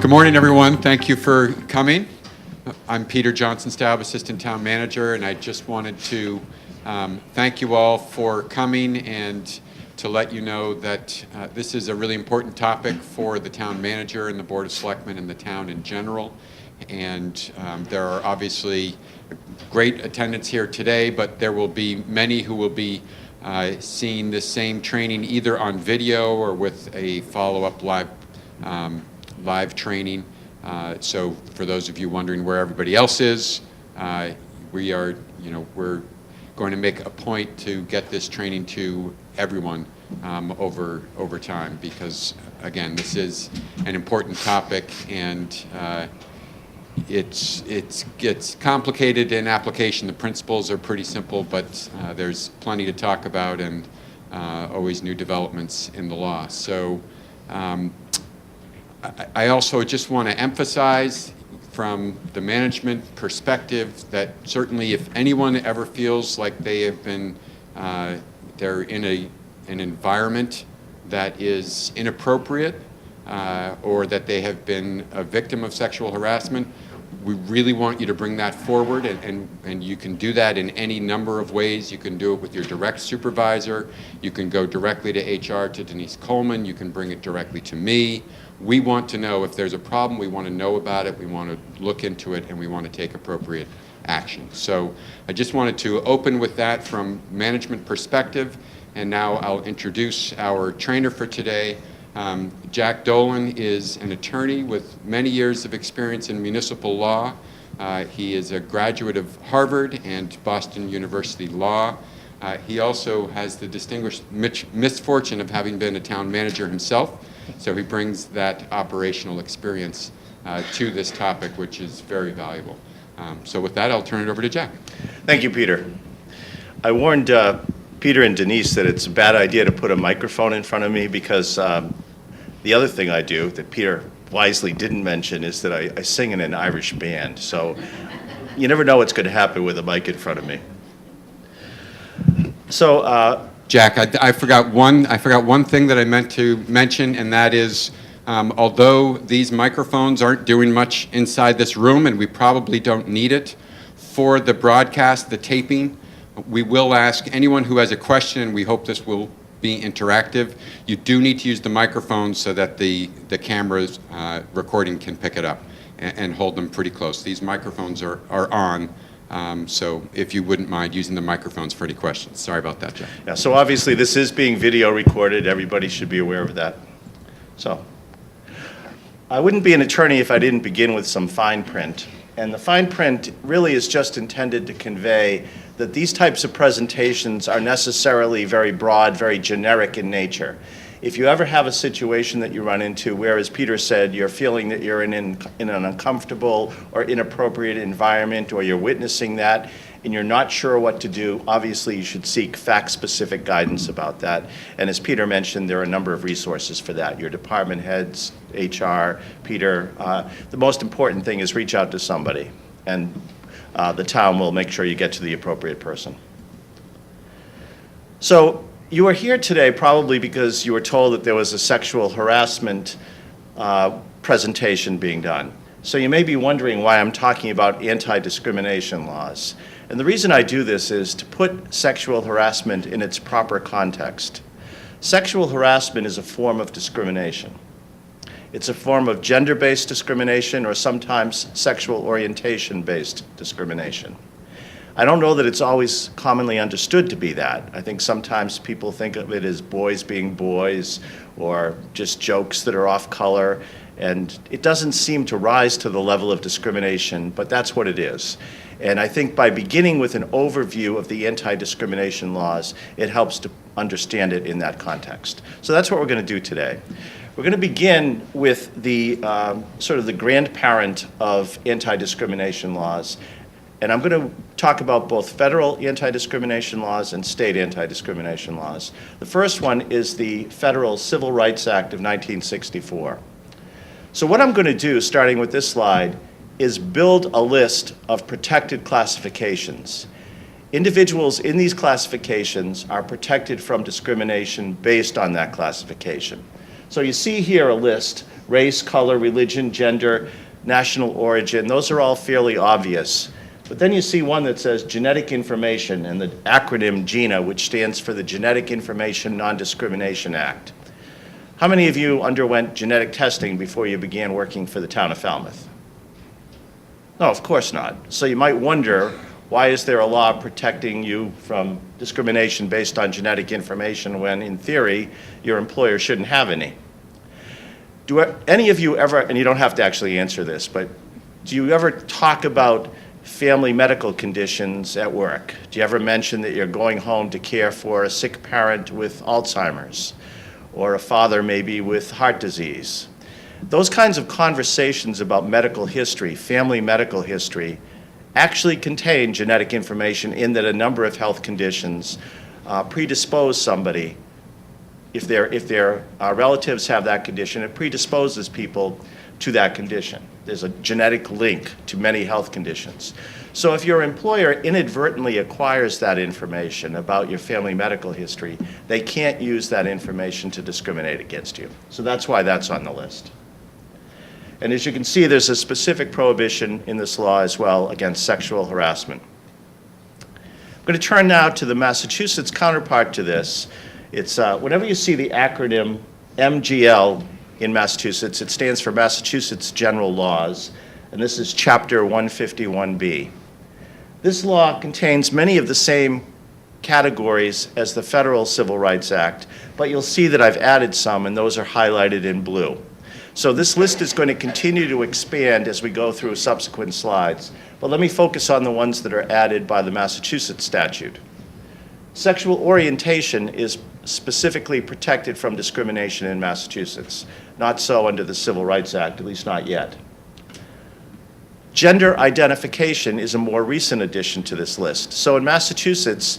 Good morning, everyone. Thank you for coming. I'm Peter Johnson-Staub, Assistant Town Manager, and I just wanted to thank you all for coming and to let you know that this is a really important topic for the Town Manager and the Board of Selectmen and the town in general. And there are obviously great attendance here today, but there will be many who will be seeing the same training either on video or with a follow-up live training. So for those of you wondering where everybody else is, we're going to make a point to get this training to everyone over time, because again, this is an important topic, and it gets complicated in application. The principles are pretty simple, but there's plenty to talk about, and always new developments in the law. So I also just want to emphasize from the management perspective that certainly if anyone ever feels like they have been, they're in an environment that is inappropriate or that they have been a victim of sexual harassment, we really want you to bring that forward, and you can do that in any number of ways. You can do it with your direct supervisor. You can go directly to HR, to Denise Coleman. You can bring it directly to me. We want to know if there's a problem. We want to know about it. We want to look into it, and we want to take appropriate action. So I just wanted to open with that from management perspective, and now I'll introduce our trainer for today. Jack Dolan is an attorney with many years of experience in municipal law. He is a graduate of Harvard and Boston University Law. He also has the distinguished misfortune of having been a town manager himself, so he brings that operational experience to this topic, which is very valuable. So with that, I'll turn it over to Jack. Thank you, Peter. I warned Peter and Denise that it's a bad idea to put a microphone in front of me, because the other thing I do that Peter wisely didn't mention is that I sing in an Irish band. So you never know what's going to happen with a mic in front of me. So Jack, I forgot one thing that I meant to mention, and that is, although these microphones aren't doing much inside this room, and we probably don't need it for the broadcast, the taping, we will ask anyone who has a question, and we hope this will be interactive. You do need to use the microphone so that the camera's recording can pick it up, and hold them pretty close. These microphones are on, so if you wouldn't mind using the microphones for any questions. Sorry about that, Jack. yeah, so obviously this is being video recorded. Everybody should be aware of that. So I wouldn't be an attorney if I didn't begin with some fine print. And the fine print really is just intended to convey that these types of presentations are necessarily very broad, very generic in nature. If you ever have a situation that you run into where, as Peter said, you're feeling that you're in an uncomfortable or inappropriate environment, or you're witnessing that and you're not sure what to do, obviously you should seek fact-specific guidance about that. And as Peter mentioned, there are a number of resources for that. Your department heads, HR, Peter. The most important thing is reach out to somebody, and the town will make sure you get to the appropriate person. So you are here today probably because you were told that there was a sexual harassment presentation being done. So you may be wondering why I'm talking about anti-discrimination laws. And the reason I do this is to put sexual harassment in its proper context. Sexual harassment is a form of discrimination. It's a form of gender-based discrimination, or sometimes sexual orientation-based discrimination. I don't know that it's always commonly understood to be that. I think sometimes people think of it as boys being boys, or just jokes that are off color, and it doesn't seem to rise to the level of discrimination, but that's what it is. And I think by beginning with an overview of the anti-discrimination laws, it helps to understand it in that context. So that's what we're going to do today. We're going to begin with the sort of the grandparent of anti-discrimination laws. And I'm going to talk about both federal anti-discrimination laws and state anti-discrimination laws. The first one is the Federal Civil Rights Act of 1964. So what I'm going to do, starting with this slide, is build a list of protected classifications. Individuals in these classifications are protected from discrimination based on that classification. So you see here a list: race, color, religion, gender, national origin. Those are all fairly obvious. But then you see one that says genetic information, and the acronym GINA, which stands for the Genetic Information Non-Discrimination Act. How many of you underwent genetic testing before you began working for the town of Falmouth? No, of course not. So you might wonder, why is there a law protecting you from discrimination based on genetic information when, in theory, your employer shouldn't have any? Do any of you ever, and you don't have to actually answer this, but do you ever talk about family medical conditions at work? Do you ever mention that you're going home to care for a sick parent with Alzheimer's, or a father maybe with heart disease? Those kinds of conversations about medical history, family medical history, actually contain genetic information in that a number of health conditions predispose somebody. If their relatives have that condition, it predisposes people to that condition. There's a genetic link to many health conditions. So if your employer inadvertently acquires that information about your family medical history, they can't use that information to discriminate against you. So that's why that's on the list. And as you can see, there's a specific prohibition in this law as well against sexual harassment. I'm going to turn now to the Massachusetts counterpart to this. It's whenever you see the acronym MGL in Massachusetts, it stands for Massachusetts General Laws, and this is Chapter 151B. This law contains many of the same categories as the Federal Civil Rights Act, but you'll see that I've added some, and those are highlighted in blue. So this list is going to continue to expand as we go through subsequent slides, but let me focus on the ones that are added by the Massachusetts statute. Sexual orientation is specifically protected from discrimination in Massachusetts. Not so under the Civil Rights Act, at least not yet. Gender identification is a more recent addition to this list. So in Massachusetts,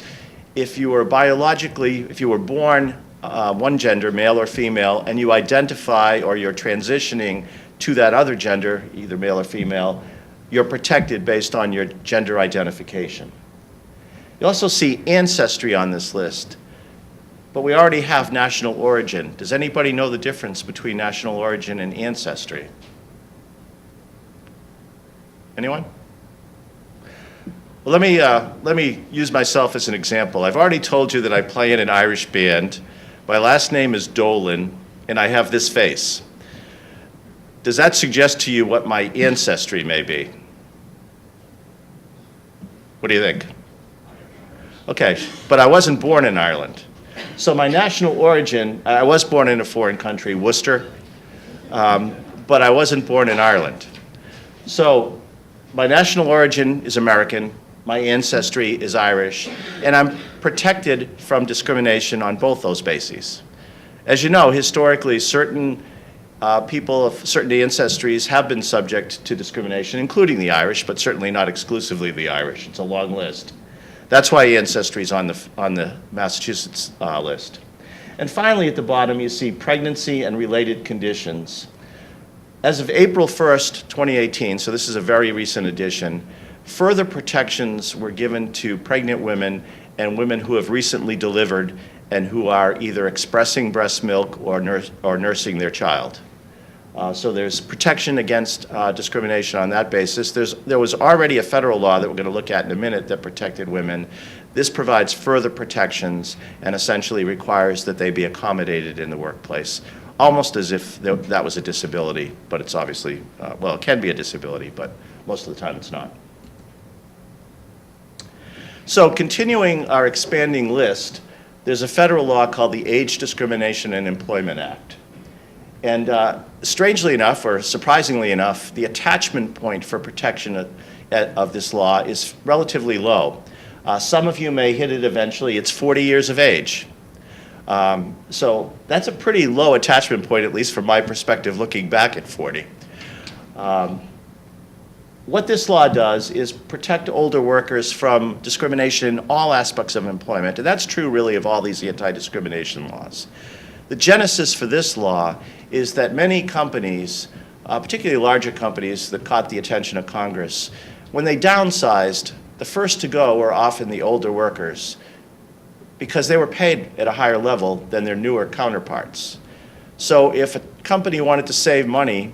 if you were born one gender, male or female, and you identify or you're transitioning to that other gender, either male or female, you're protected based on your gender identification. You also see ancestry on this list, but we already have national origin. Does anybody know the difference between national origin and ancestry? Anyone? Well, let me use myself as an example. I've already told you that I play in an Irish band. My last name is Dolan, and I have this face. Does that suggest to you what my ancestry may be? What do you think? Okay, but I wasn't born in Ireland. So my national origin, I was born in a foreign country, Worcester, but I wasn't born in Ireland. So my national origin is American, my ancestry is Irish, and I'm protected from discrimination on both those bases. As you know, historically, certain people of certain ancestries have been subject to discrimination, including the Irish, but certainly not exclusively the Irish. It's a long list. That's why ancestry is on the Massachusetts list. And finally, at the bottom, you see pregnancy and related conditions. As of April 1st, 2018, so this is a very recent addition, further protections were given to pregnant women and women who have recently delivered and who are either expressing breast milk or nursing their child. So there's protection against discrimination on that basis. There was already a federal law that we're going to look at in a minute that protected women. This provides further protections and essentially requires that they be accommodated in the workplace, almost as if that was a disability, but it's obviously, well, it can be a disability, but most of the time it's not. So continuing our expanding list, there's a federal law called the Age Discrimination in Employment Act. And strangely enough, or surprisingly enough, the attachment point for protection of this law is relatively low. Some of you may hit it eventually. It's 40 years of age. So that's a pretty low attachment point, at least from my perspective, looking back at 40. What this law does is protect older workers from discrimination in all aspects of employment, and that's true really of all these anti-discrimination laws. The genesis for this law is that many companies, particularly larger companies that caught the attention of Congress, when they downsized, the first to go were often the older workers because they were paid at a higher level than their newer counterparts. So if a company wanted to save money,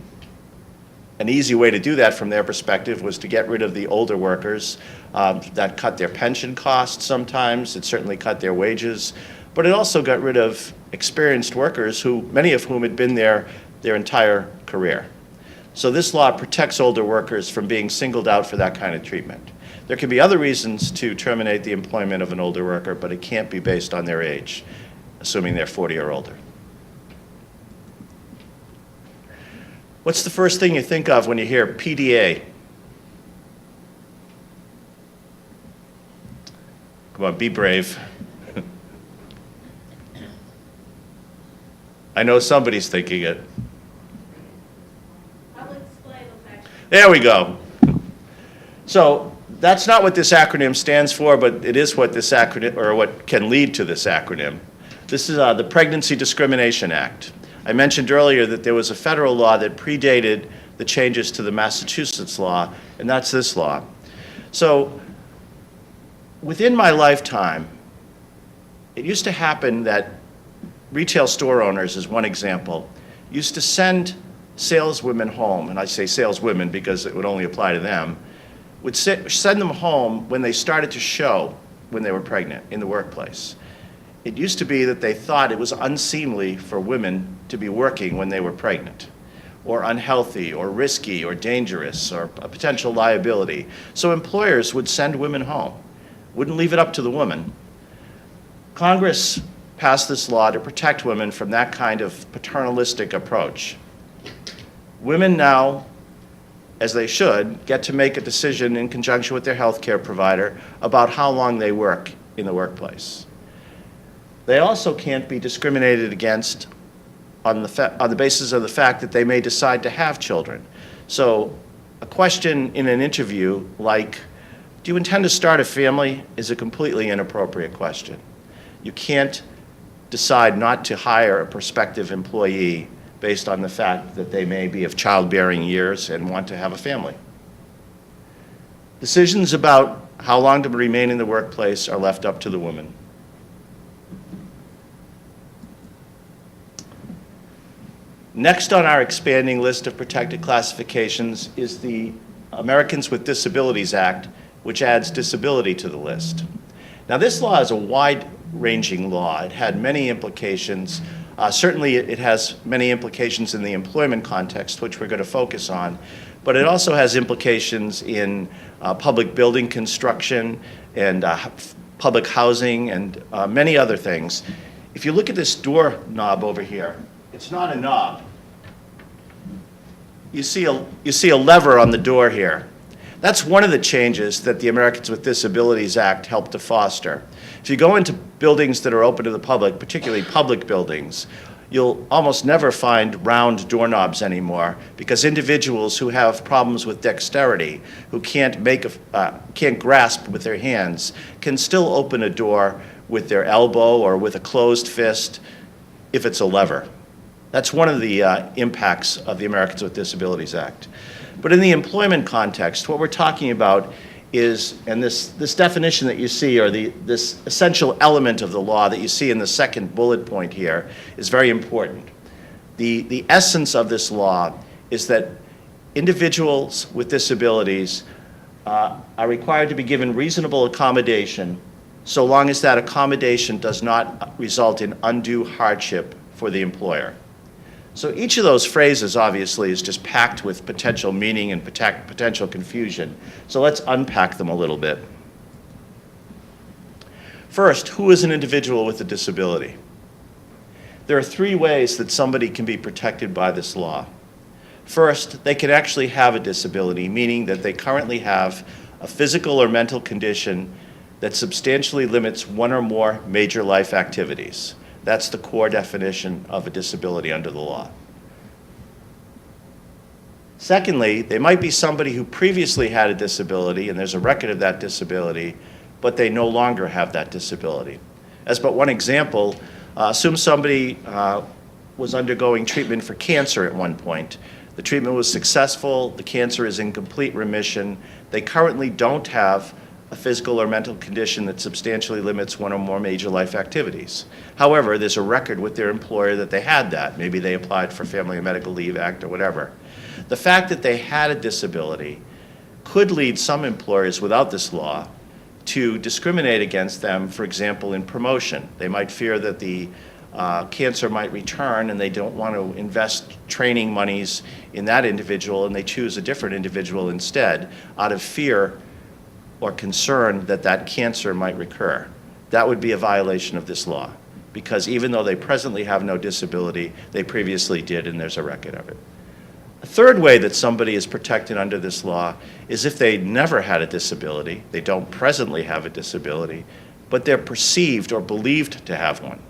an easy way to do that from their perspective was to get rid of the older workers. That cut their pension costs sometimes, it certainly cut their wages, but it also got rid of experienced workers, many of whom had been there their entire career. So this law protects older workers from being singled out for that kind of treatment. There can be other reasons to terminate the employment of an older worker, but it can't be based on their age, assuming they're 40 or older. What's the first thing you think of when you hear PDA? Come on, be brave. I know somebody's thinking it. I'll explain the There we go. So that's not what this acronym stands for, but it is what this acronym, or what can lead to this acronym. This is the Pregnancy Discrimination Act. I mentioned earlier that there was a federal law that predated the changes to the Massachusetts law, and that's this law. So within my lifetime, it used to happen that retail store owners, as one example, used to send saleswomen home, and I say saleswomen because it would only apply to them, would send them home when they started to show when they were pregnant in the workplace. It used to be that they thought it was unseemly for women to be working when they were pregnant, or unhealthy, or risky, or dangerous, or a potential liability. So employers would send women home, wouldn't leave it up to the woman. Congress passed this law to protect women from that kind of paternalistic approach. Women now, as they should, get to make a decision in conjunction with their health care provider about how long they work in the workplace. They also can't be discriminated against on the basis of the fact that they may decide to have children. So a question in an interview like, do you intend to start a family, is a completely inappropriate question. You can't decide not to hire a prospective employee based on the fact that they may be of childbearing years and want to have a family. Decisions about how long to remain in the workplace are left up to the woman. Next on our expanding list of protected classifications is the Americans with Disabilities Act, which adds disability to the list. Now this law is a wide-ranging law. It had many implications. Certainly it has many implications in the employment context, which we're going to focus on, but it also has implications in public building construction and public housing and many other things. If you look at this door knob over here, it's not a knob. You see a lever on the door here. That's one of the changes that the Americans with Disabilities Act helped to foster. If you go into buildings that are open to the public, particularly public buildings, you'll almost never find round doorknobs anymore because individuals who have problems with dexterity, who can't grasp with their hands, can still open a door with their elbow or with a closed fist if it's a lever. That's one of the impacts of the Americans with Disabilities Act. But in the employment context, what we're talking about is, and this definition that you see, or this essential element of the law that you see in the second bullet point here, is very important. The essence of this law is that individuals with disabilities are required to be given reasonable accommodation so long as that accommodation does not result in undue hardship for the employer. So each of those phrases, obviously, is just packed with potential meaning and potential confusion. So let's unpack them a little bit. First, who is an individual with a disability? There are three ways that somebody can be protected by this law. First, they can actually have a disability, meaning that they currently have a physical or mental condition that substantially limits one or more major life activities. That's the core definition of a disability under the law. Secondly, they might be somebody who previously had a disability, and there's a record of that disability, but they no longer have that disability. As but one example, assume somebody was undergoing treatment for cancer at one point. The treatment was successful, the cancer is in complete remission. They currently don't have a physical or mental condition that substantially limits one or more major life activities. However, there's a record with their employer that they had that. Maybe they applied for Family and Medical Leave Act or whatever. The fact that they had a disability could lead some employers without this law to discriminate against them, for example, in promotion. They might fear that the cancer might return and they don't want to invest training monies in that individual, and they choose a different individual instead out of fear or concern that that cancer might recur. That would be a violation of this law, because even though they presently have no disability, they previously did, and there's a record of it. A third way that somebody is protected under this law is if they never had a disability, they don't presently have a disability, but they're perceived or believed to have one.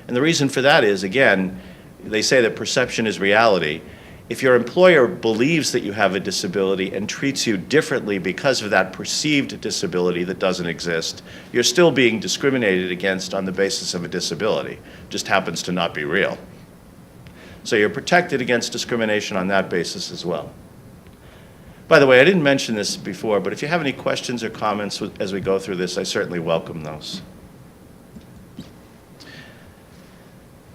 And the reason for that is, again, they say that perception is reality. If your employer believes that you have a disability and treats you differently because of that perceived disability that doesn't exist, you're still being discriminated against on the basis of a disability. Just happens to not be real. So you're protected against discrimination on that basis as well. By the way, I didn't mention this before, but if you have any questions or comments as we go through this, I certainly welcome those.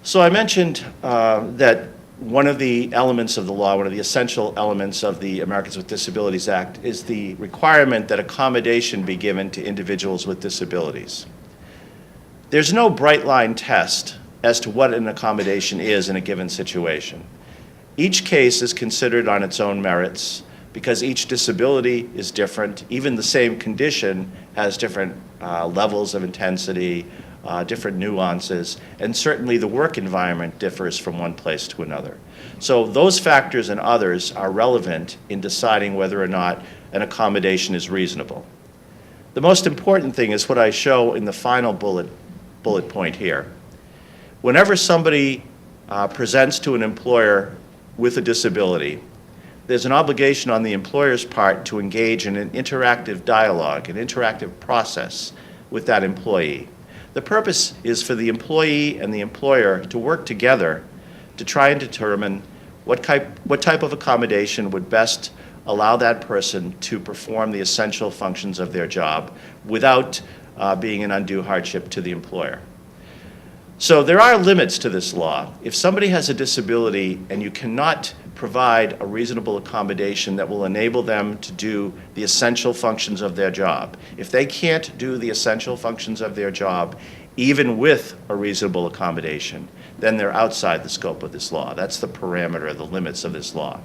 So I mentioned that one of the elements of the law, one of the essential elements of the Americans with Disabilities Act, is the requirement that accommodation be given to individuals with disabilities. There's no bright line test as to what an accommodation is in a given situation. Each case is considered on its own merits because each disability is different. Even the same condition has different levels of intensity, different nuances, and certainly the work environment differs from one place to another. So those factors and others are relevant in deciding whether or not an accommodation is reasonable. The most important thing is what I show in the final bullet point here. Whenever somebody presents to an employer with a disability, there's an obligation on the employer's part to engage in an interactive dialogue, an interactive process with that employee. The purpose is for the employee and the employer to work together to try and determine what type of accommodation would best allow that person to perform the essential functions of their job without being an undue hardship to the employer. So there are limits to this law. If somebody has a disability and you cannot provide a reasonable accommodation that will enable them to do the essential functions of their job, if they can't do the essential functions of their job even with a reasonable accommodation, then they're outside the scope of this law. That's the parameter, the limits of this law.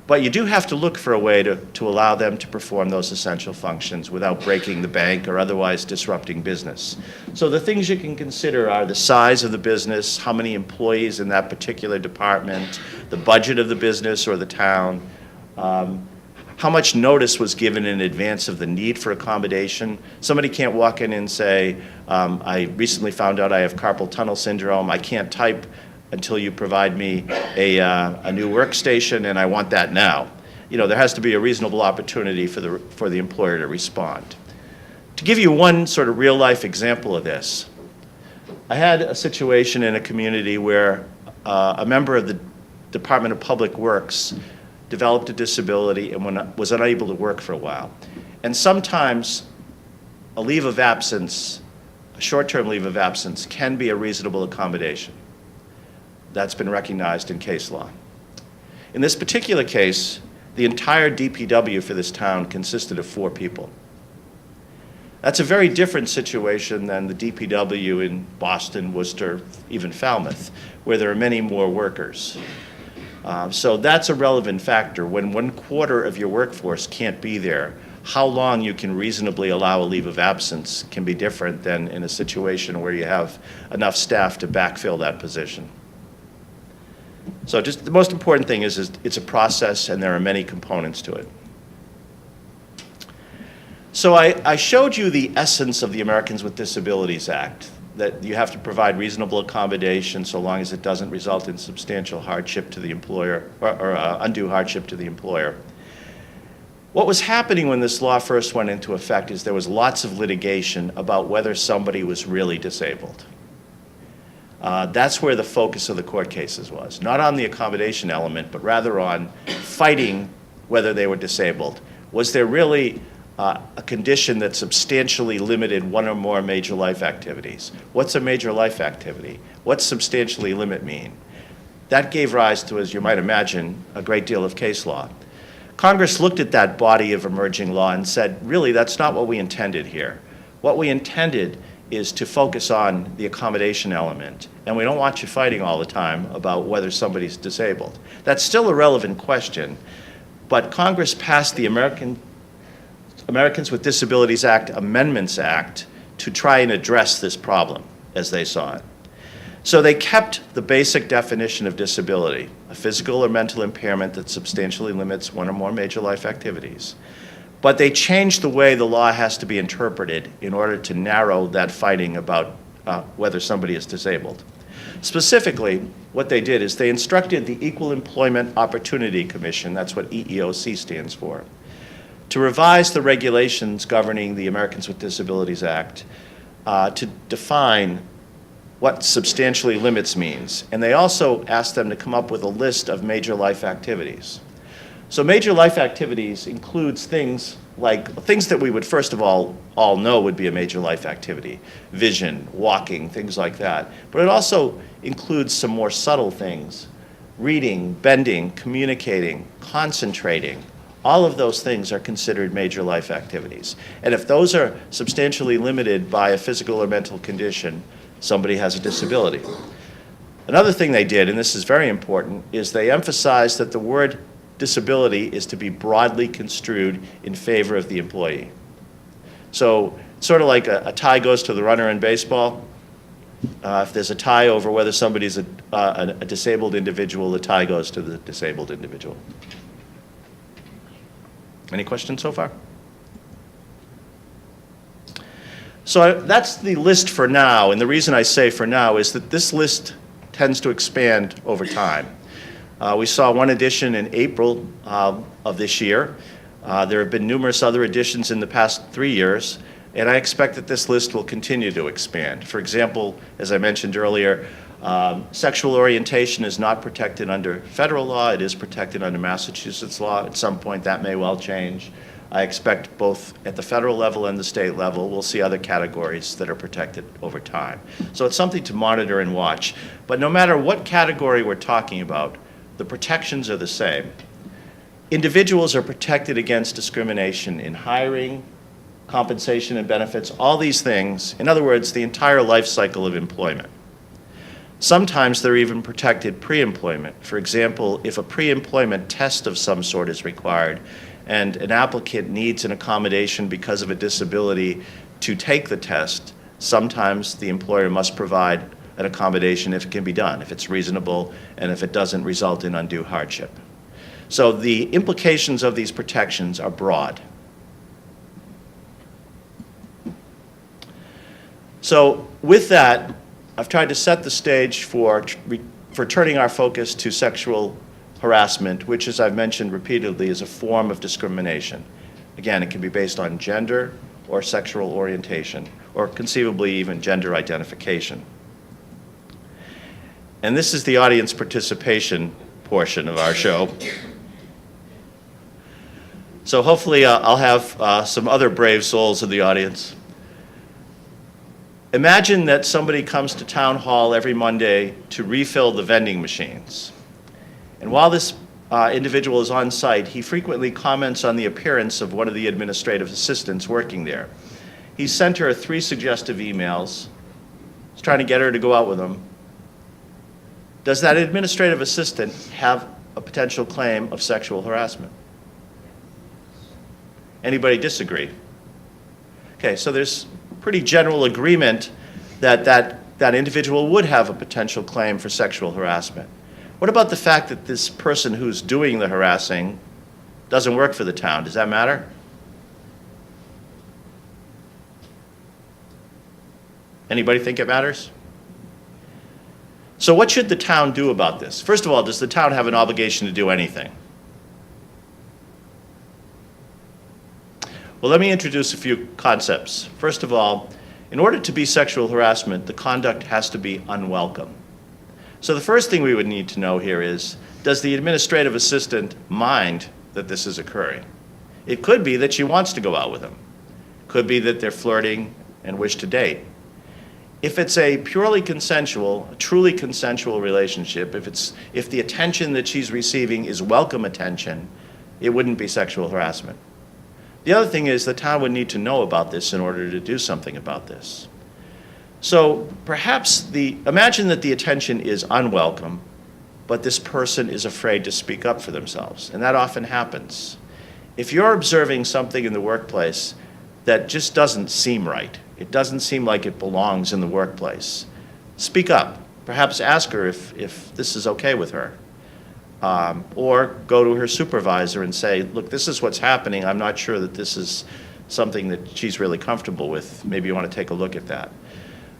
But you do have to look for a way to allow them to perform those essential functions without breaking the bank or otherwise disrupting business. So the things you can consider are the size of the business, how many employees in that particular department, the budget of the business or the town, how much notice was given in advance of the need for accommodation. Somebody can't walk in and say, I recently found out I have carpal tunnel syndrome, I can't type until you provide me a new workstation, and I want that now. You know, there has to be a reasonable opportunity for the employer to respond. To give you one sort of real-life example of this, I had a situation in a community where a member of the Department of Public Works developed a disability and was unable to work for a while. And sometimes a leave of absence, a short-term leave of absence, can be a reasonable accommodation. That's been recognized in case law. In this particular case, the entire DPW for this town consisted of 4 people. That's a very different situation than the DPW in Boston, Worcester, even Falmouth, where there are many more workers. So that's a relevant factor. When 1/4 of your workforce can't be there, how long you can reasonably allow a leave of absence can be different than in a situation where you have enough staff to backfill that position. So just the most important thing is it's a process and there are many components to it. So I showed you the essence of the Americans with Disabilities Act, that you have to provide reasonable accommodation so long as it doesn't result in substantial hardship to the employer or undue hardship to the employer. What was happening when this law first went into effect is there was lots of litigation about whether somebody was really disabled. That's where the focus of the court cases was, not on the accommodation element, but rather on fighting whether they were disabled. Was there really a condition that substantially limited one or more major life activities. What's a major life activity? What's substantially limit mean? That gave rise to, as you might imagine, a great deal of case law. Congress looked at that body of emerging law and said, really, that's not what we intended here. What we intended is to focus on the accommodation element, and we don't want you fighting all the time about whether somebody's disabled. That's still a relevant question, but Congress passed the Americans with Disabilities Act Amendments Act to try and address this problem as they saw it. So they kept the basic definition of disability, a physical or mental impairment that substantially limits one or more major life activities. But they changed the way the law has to be interpreted in order to narrow that fighting about whether somebody is disabled. Specifically, what they did is they instructed the Equal Employment Opportunity Commission, that's what EEOC stands for, to revise the regulations governing the Americans with Disabilities Act to define what substantially limits means. And they also asked them to come up with a list of major life activities. So major life activities includes things like things that we would first of all know would be a major life activity: vision, walking, things like that. But it also includes some more subtle things: reading, bending, communicating, concentrating. All of those things are considered major life activities. And if those are substantially limited by a physical or mental condition, somebody has a disability. Another thing they did, and this is very important, is they emphasized that the word disability is to be broadly construed in favor of the employee. So sort of like a tie goes to the runner in baseball. If there's a tie over whether somebody's a disabled individual, the tie goes to the disabled individual. Any questions so far? So that's the list for now, and the reason I say for now is that this list tends to expand over time. We saw one addition in April of this year. There have been numerous other additions in the past 3 years, and I expect that this list will continue to expand. For example, as I mentioned earlier, sexual orientation is not protected under federal law. It is protected under Massachusetts law. At some point, that may well change. I expect both at the federal level and the state level, we'll see other categories that are protected over time. So it's something to monitor and watch. But no matter what category we're talking about, the protections are the same. Individuals are protected against discrimination in hiring, compensation and benefits, all these things. In other words, the entire life cycle of employment. Sometimes they're even protected pre-employment. For example, if a pre-employment test of some sort is required and an applicant needs an accommodation because of a disability to take the test, sometimes the employer must provide an accommodation if it can be done, if it's reasonable, and if it doesn't result in undue hardship. So the implications of these protections are broad. So with that, I've tried to set the stage for turning our focus to sexual harassment, which, as I've mentioned repeatedly, is a form of discrimination. Again, it can be based on gender or sexual orientation, or conceivably even gender identification. And this is the audience participation portion of our show. So hopefully I'll have some other brave souls in the audience. Imagine that somebody comes to town hall every Monday to refill the vending machines. And while this individual is on site, he frequently comments on the appearance of one of the administrative assistants working there. He sent her 3 suggestive emails. He's trying to get her to go out with him. Does that administrative assistant have a potential claim of sexual harassment? Anybody disagree? Okay, so there's pretty general agreement that that individual would have a potential claim for sexual harassment. What about the fact that this person who's doing the harassing doesn't work for the town? Does that matter? Anybody think it matters? So what should the town do about this? First of all, does the town have an obligation to do anything? Well, let me introduce a few concepts. First of all, in order to be sexual harassment, the conduct has to be unwelcome. So the first thing we would need to know here is, does the administrative assistant mind that this is occurring? It could be that she wants to go out with him. Could be that they're flirting and wish to date. If it's a purely consensual, a truly consensual relationship, if the attention that she's receiving is welcome attention, it wouldn't be sexual harassment. The other thing is the town would need to know about this in order to do something about this. So perhaps imagine that the attention is unwelcome, but this person is afraid to speak up for themselves, and that often happens. If you're observing something in the workplace that just doesn't seem right, it doesn't seem like it belongs in the workplace, speak up. Perhaps ask her if this is okay with her. Or go to her supervisor and say, look, this is what's happening. I'm not sure that this is something that she's really comfortable with. Maybe you want to take a look at that.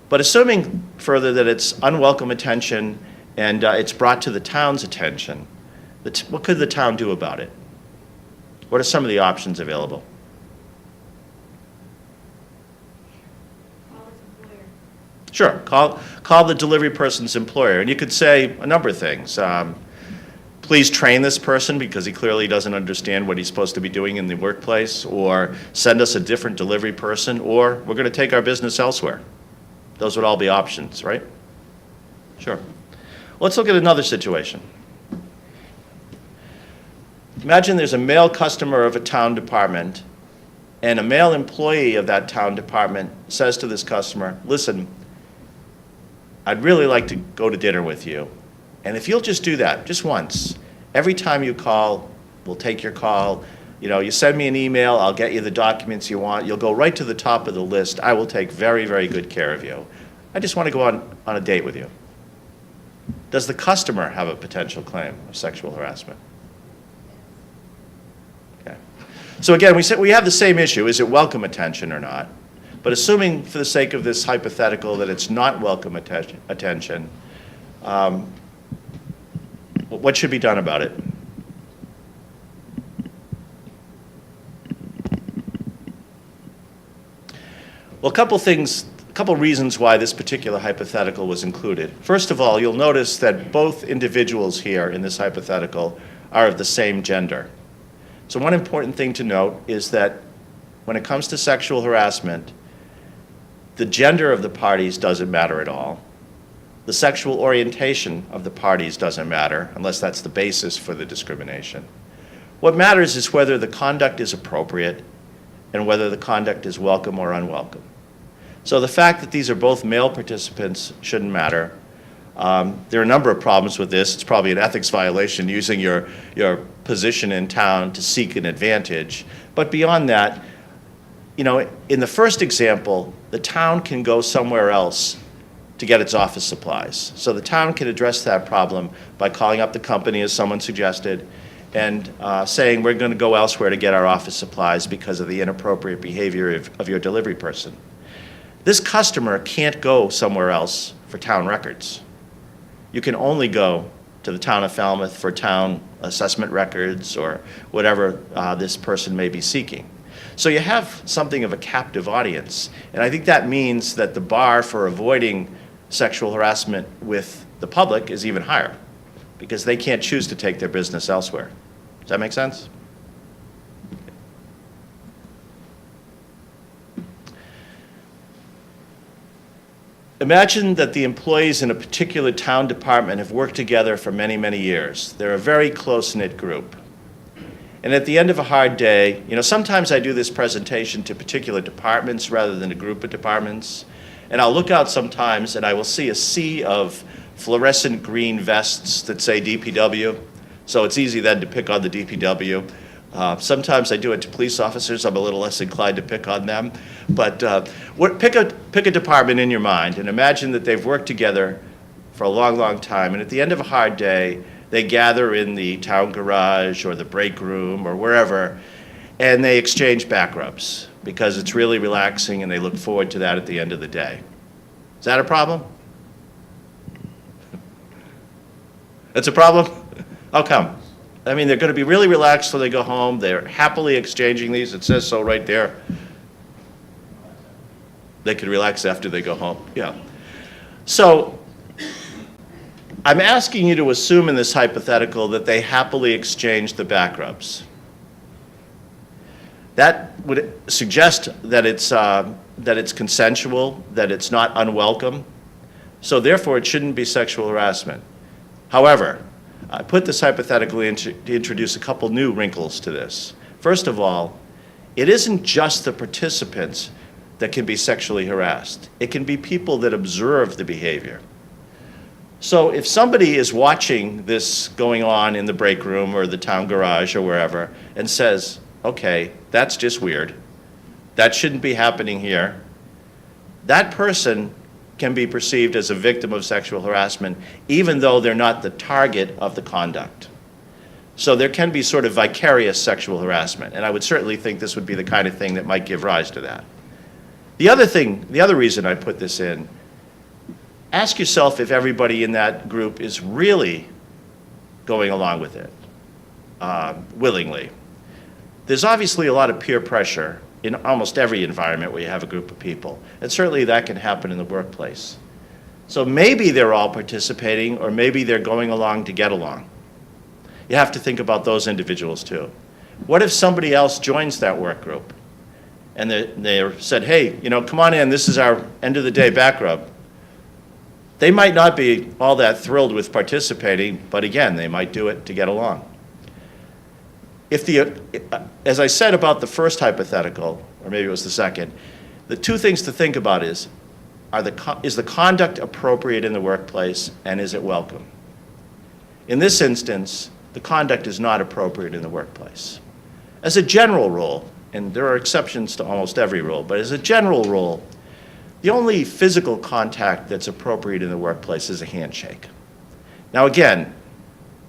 But assuming further that it's unwelcome attention and it's brought to the town's attention, what could the town do about it? What are some of the options available? Call his employer. Sure, call the delivery person's employer. And you could say a number of things. Please train this person because he clearly doesn't understand what he's supposed to be doing in the workplace, or send us a different delivery person, or we're going to take our business elsewhere. Those would all be options, right? Sure. Let's look at another situation. Imagine there's a male customer of a town department, and a male employee of that town department says to this customer, listen, I'd really like to go to dinner with you. And if you'll just do that, just once, every time you call, we'll take your call. You know, you send me an email, I'll get you the documents you want. You'll go right to the top of the list. I will take very, very good care of you. I just want to go on a date with you. Does the customer have a potential claim of sexual harassment? Okay. So again, we have the same issue. Is it welcome attention or not? But assuming for the sake of this hypothetical that it's not welcome attention, what should be done about it? Well, a couple reasons why this particular hypothetical was included. First of all, you'll notice that both individuals here in this hypothetical are of the same gender. So one important thing to note is that when it comes to sexual harassment, the gender of the parties doesn't matter at all. The sexual orientation of the parties doesn't matter, unless that's the basis for the discrimination. What matters is whether the conduct is appropriate and whether the conduct is welcome or unwelcome. So the fact that these are both male participants shouldn't matter. There are a number of problems with this. It's probably an ethics violation using your position in town to seek an advantage. But beyond that, you know, in the first example, the town can go somewhere else to get its office supplies. So the town can address that problem by calling up the company, as someone suggested, and saying, we're going to go elsewhere to get our office supplies because of the inappropriate behavior of your delivery person. This customer can't go somewhere else for town records. You can only go to the town of Falmouth for town assessment records or whatever this person may be seeking. So you have something of a captive audience. And I think that means that the bar for avoiding sexual harassment with the public is even higher, because they can't choose to take their business elsewhere. Does that make sense? Imagine that the employees in a particular town department have worked together for many, many years. They're a very close-knit group. And at the end of a hard day, you know, sometimes I do this presentation to particular departments rather than a group of departments. And I'll look out sometimes and I will see a sea of fluorescent green vests that say DPW. So it's easy then to pick on the DPW. Sometimes I do it to police officers. I'm a little less inclined to pick on them. But pick a department in your mind and imagine that they've worked together for a long, long time. And at the end of a hard day, they gather in the town garage or the break room or wherever, and they exchange back rubs because it's really relaxing and they look forward to that at the end of the day. Is that a problem? That's a problem? How come? I mean, they're going to be really relaxed when they go home. They're happily exchanging these. It says so right there. They can relax after they go home. Yeah. So I'm asking you to assume in this hypothetical that they happily exchange the back rubs. That would suggest that it's consensual, that it's not unwelcome. So therefore, it shouldn't be sexual harassment. However, I put this hypothetical in to introduce a couple new wrinkles to this. First of all, it isn't just the participants that can be sexually harassed. It can be people that observe the behavior. So if somebody is watching this going on in the break room or the town garage or wherever and says, okay, that's just weird, that shouldn't be happening here, that person can be perceived as a victim of sexual harassment even though they're not the target of the conduct. So there can be sort of vicarious sexual harassment, and I would certainly think this would be the kind of thing that might give rise to that. The other reason I put this in, ask yourself if everybody in that group is really going along with it, willingly. There's obviously a lot of peer pressure in almost every environment where you have a group of people, and certainly that can happen in the workplace. So maybe they're all participating, or maybe they're going along to get along. You have to think about those individuals too. What if somebody else joins that work group and they said, hey, come on in, this is our end of the day back rub. They might not be all that thrilled with participating, but again, they might do it to get along. As I said about the first hypothetical, or maybe it was the second, the two things to think about is the conduct appropriate in the workplace, and is it welcome? In this instance, the conduct is not appropriate in the workplace. As a general rule, and there are exceptions to almost every rule, but as a general rule, the only physical contact that's appropriate in the workplace is a handshake. Now again,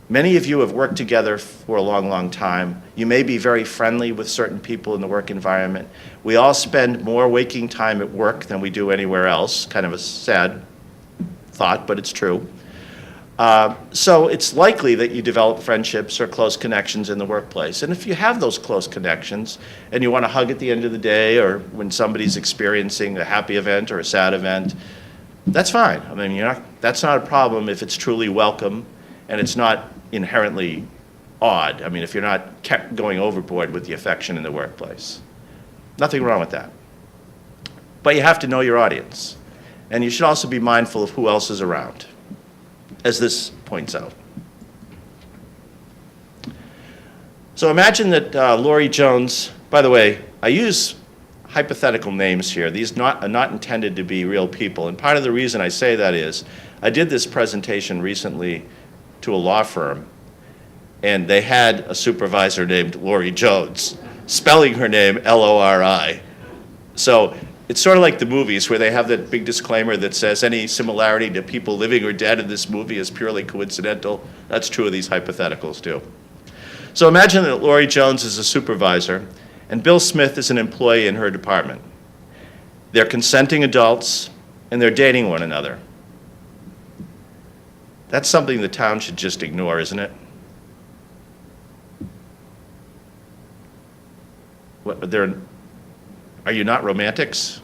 many of you have worked together for a long, long time. You may be very friendly with certain people in the work environment. We all spend more waking time at work than we do anywhere else. Kind of a sad thought, but it's true. So it's likely that you develop friendships or close connections in the workplace. And if you have those close connections and you want to hug at the end of the day, or when somebody's experiencing a happy event or a sad event, that's fine. I mean, that's not a problem if it's truly welcome and it's not inherently odd. I mean, if you're not going overboard with the affection in the workplace. Nothing wrong with that. But you have to know your audience. And you should also be mindful of who else is around, as this points out. So imagine that Lori Jones, by the way, I use hypothetical names here. These are not intended to be real people. And part of the reason I say that is, I did this presentation recently to a law firm, and they had a supervisor named Lori Jones, spelling her name L-O-R-I. So it's sort of like the movies where they have that big disclaimer that says any similarity to people living or dead in this movie is purely coincidental. That's true of these hypotheticals too. So imagine that Lori Jones is a supervisor and Bill Smith is an employee in her department. They're consenting adults and they're dating one another. That's something the town should just ignore, isn't it? Are you not romantics?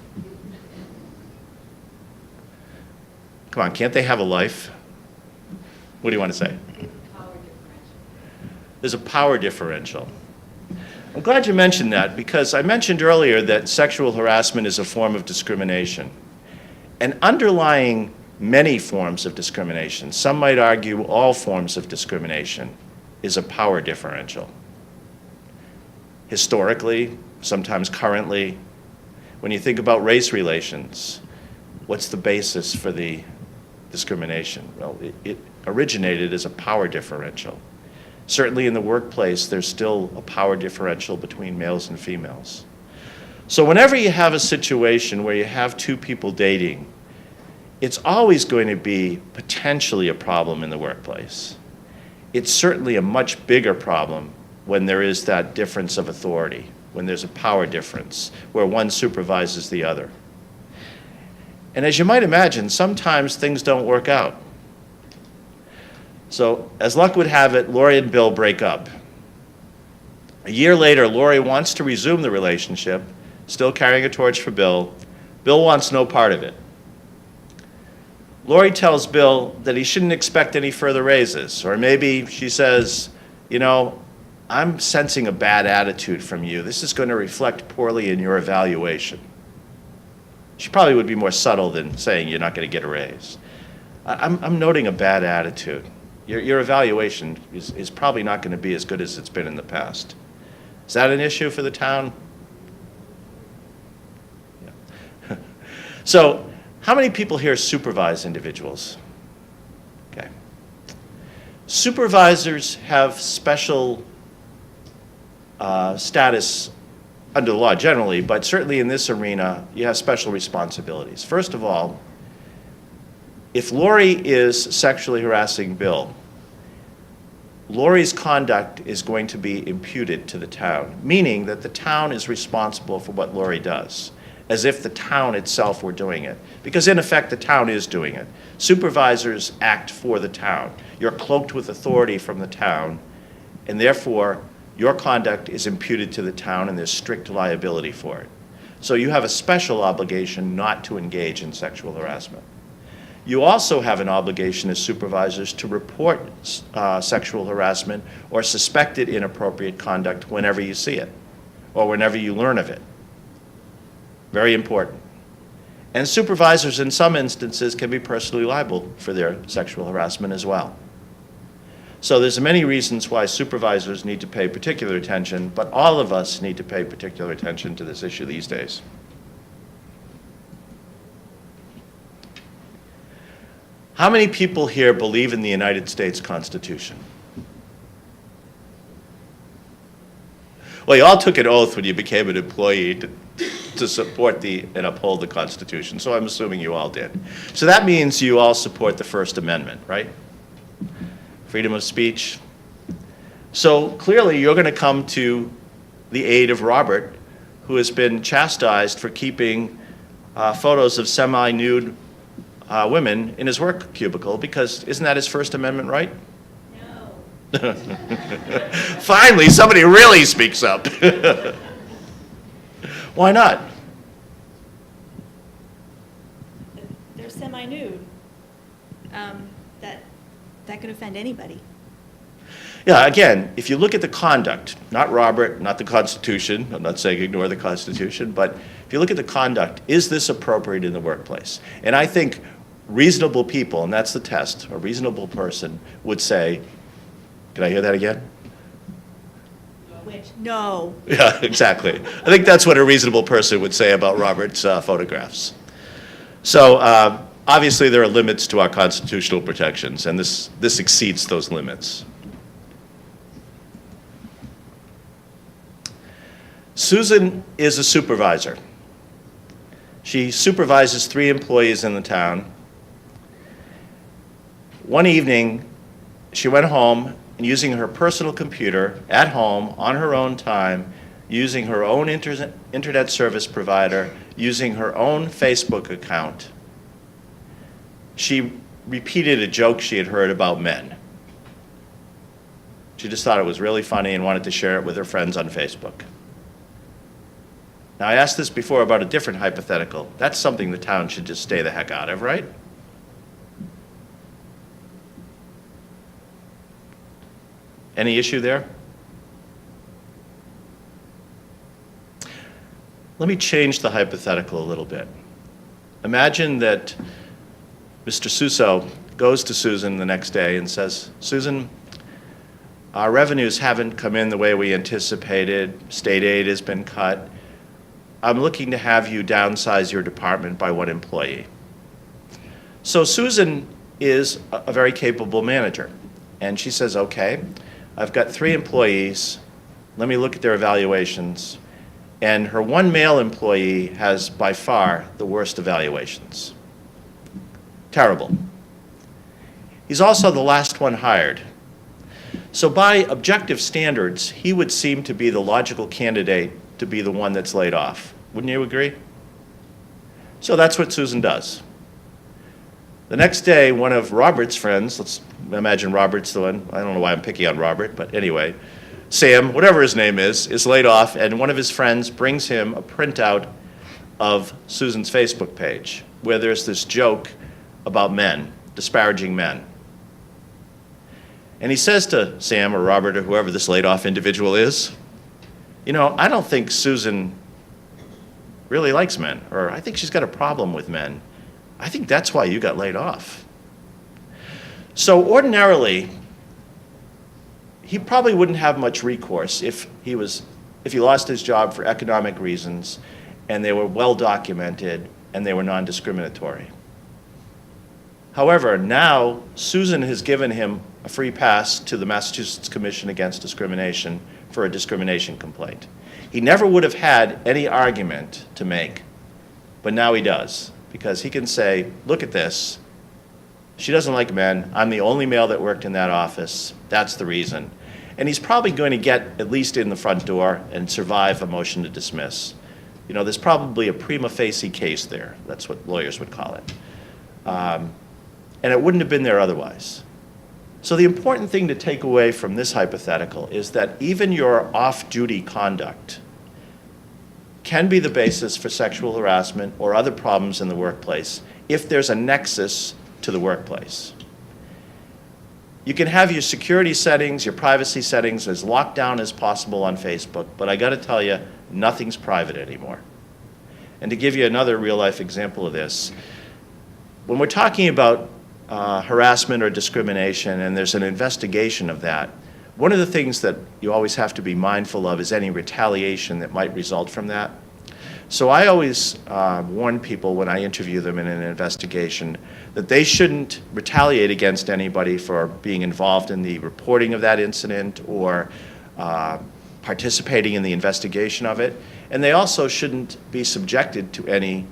Come on, can't they have a life? What do you want to say? Power differential. There's a power differential. I'm glad you mentioned that, because I mentioned earlier that sexual harassment is a form of discrimination. And underlying many forms of discrimination, some might argue all forms of discrimination, is a power differential. Historically, sometimes currently, when you think about race relations, what's the basis for the discrimination? Well, it originated as a power differential. Certainly in the workplace, there's still a power differential between males and females. So whenever you have a situation where you have two people dating, it's always going to be potentially a problem in the workplace. It's certainly a much bigger problem when there is that difference of authority, when there's a power difference, where one supervises the other. And as you might imagine, sometimes things don't work out. So, as luck would have it, Lori and Bill break up. A year later, Lori wants to resume the relationship, still carrying a torch for Bill. Bill wants no part of it. Lori tells Bill that he shouldn't expect any further raises, or maybe she says, I'm sensing a bad attitude from you. This is going to reflect poorly in your evaluation. She probably would be more subtle than saying you're not going to get a raise. I'm noting a bad attitude. Your evaluation is probably not going to be as good as it's been in the past. Is that an issue for the town? Yeah. So, how many people here supervise individuals? Okay. Supervisors have special status under the law generally, but certainly in this arena, you have special responsibilities. First of all, if Lori is sexually harassing Bill, Lori's conduct is going to be imputed to the town, meaning that the town is responsible for what Lori does, as if the town itself were doing it. Because in effect, the town is doing it. Supervisors act for the town. You're cloaked with authority from the town, and therefore, your conduct is imputed to the town and there's strict liability for it. So you have a special obligation not to engage in sexual harassment. You also have an obligation as supervisors to report sexual harassment or suspected inappropriate conduct whenever you see it or whenever you learn of it. Very important. And supervisors in some instances can be personally liable for their sexual harassment as well. So there's many reasons why supervisors need to pay particular attention, but all of us need to pay particular attention to this issue these days. How many people here believe in the United States Constitution? Well, you all took an oath when you became an employee to support and uphold the Constitution, so I'm assuming you all did. So that means you all support the First Amendment, right? Freedom of speech. So clearly you're going to come to the aid of Robert, who has been chastised for keeping photos of semi-nude women in his work cubicle, because isn't that his First Amendment right? No. Finally, somebody really speaks up. Why not? They're semi-nude. That could offend anybody. Yeah, again, if you look at the conduct, not Robert, not the Constitution, I'm not saying ignore the Constitution, but if you look at the conduct, is this appropriate in the workplace? And I think reasonable people, and that's the test, a reasonable person would say, can I hear that again? Which, no. Yeah, exactly. I think that's what a reasonable person would say about Robert's photographs. So obviously there are limits to our constitutional protections, and this exceeds those limits. Susan is a supervisor. She supervises 3 employees in the town. One evening, she went home and using her personal computer at home on her own time, using her own internet service provider, using her own Facebook account, she repeated a joke she had heard about men. She just thought it was really funny and wanted to share it with her friends on Facebook. Now, I asked this before about a different hypothetical. That's something the town should just stay the heck out of, right? Any issue there? Let me change the hypothetical a little bit. Imagine that Mr. Suso goes to Susan the next day and says, Susan, our revenues haven't come in the way we anticipated. State aid has been cut. I'm looking to have you downsize your department by 1 employee. So Susan is a very capable manager. And she says, okay, I've got 3 employees. Let me look at their evaluations. And her 1 male employee has by far the worst evaluations. Terrible. He's also the last one hired. So by objective standards, he would seem to be the logical candidate to be the one that's laid off. Wouldn't you agree? So that's what Susan does. The next day, one of Robert's friends, let's imagine Robert's the one, I don't know why I'm picking on Robert, but anyway, Sam, whatever his name is laid off, and one of his friends brings him a printout of Susan's Facebook page, where there's this joke about men, disparaging men. And he says to Sam or Robert or whoever this laid off individual is, you know, I don't think Susan really likes men, or I think she's got a problem with men. I think that's why you got laid off. So ordinarily, he probably wouldn't have much recourse if he lost his job for economic reasons and they were well documented and they were non-discriminatory. However, now Susan has given him a free pass to the Massachusetts Commission Against Discrimination for a discrimination complaint. He never would have had any argument to make, but now he does, because he can say, look at this. She doesn't like men. I'm the only male that worked in that office. That's the reason. And he's probably going to get at least in the front door and survive a motion to dismiss. You know, there's probably a prima facie case there. That's what lawyers would call it. And it wouldn't have been there otherwise. So the important thing to take away from this hypothetical is that even your off-duty conduct can be the basis for sexual harassment or other problems in the workplace if there's a nexus to the workplace. You can have your security settings, your privacy settings as locked down as possible on Facebook, but I gotta tell you, nothing's private anymore. And to give you another real-life example of this, when we're talking about harassment or discrimination and there's an investigation of that, one of the things that you always have to be mindful of is any retaliation that might result from that. So I always warn people when I interview them in an investigation that they shouldn't retaliate against anybody for being involved in the reporting of that incident or participating in the investigation of it. And they also shouldn't be subjected to any